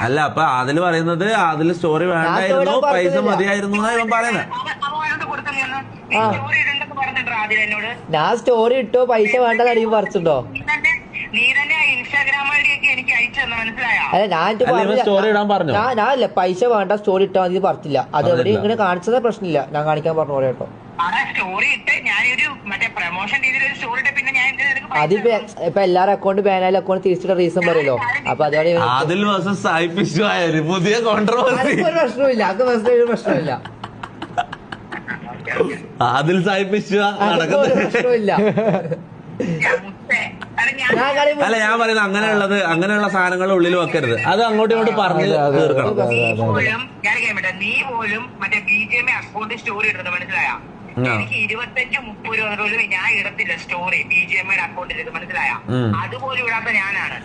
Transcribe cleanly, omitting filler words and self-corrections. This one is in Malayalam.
അല്ല അപ്പൊ അതില് പറയുന്നത് അതില് സ്റ്റോറി വേണ്ടായിരുന്നു, പൈസ മതിയായിരുന്നു എന്നാ ഇവൻ പറയുന്നത്. ഞാൻ സ്റ്റോറി ഇട്ടോ പൈസ വേണ്ടെന്ന് അറിയുമ്പോ പറിച്ചിട്ടുണ്ടോ? അല്ല ഞാൻ സ്റ്റോറി ഇടാൻ പറഞ്ഞു. ഞാനല്ല പൈസ വേണ്ട സ്റ്റോറി ഇട്ടാ മതി പറിച്ചില്ല. അത് എവിടെ ഇങ്ങനെ കാണിച്ചത് പ്രശ്നമില്ല, ഞാൻ കാണിക്കാൻ പറഞ്ഞു പോലെ കേട്ടോ. അതിപ്പോ ഇപ്പൊ എല്ലാരും അക്കൗണ്ട് ബാനായാലും അക്കൗണ്ട് തിരിച്ചിട്ട റീസൺ പറയല്ലോ. അപ്പൊ അതോടെ പുതിയ കോൺട്രവേഴ്സി. ഒരു പ്രശ്നമില്ല, അത് ഒരു പ്രശ്നമില്ല, അതിൽ സായിപ്പിച്ചു പ്രശ്നമില്ല. അല്ല ഞാൻ പറയുന്നത് അങ്ങനെയുള്ള സാധനങ്ങൾ ഉള്ളിൽ വെക്കരുത്. അത് അങ്ങോട്ടും ഇങ്ങോട്ടും പറഞ്ഞു തീർക്കണം. നീ പോലും മറ്റേ BGMI അക്കൗണ്ട് സ്റ്റോറി ഇടുന്നത് മനസ്സിലായ? എനിക്ക് 25-30 രൂപ ഞാൻ ഇടത്തില്ല സ്റ്റോറി BGMI അക്കൗണ്ടിൽ, മനസ്സിലായ? അതുപോലും ഇടാത്ത ഞാനാണ്.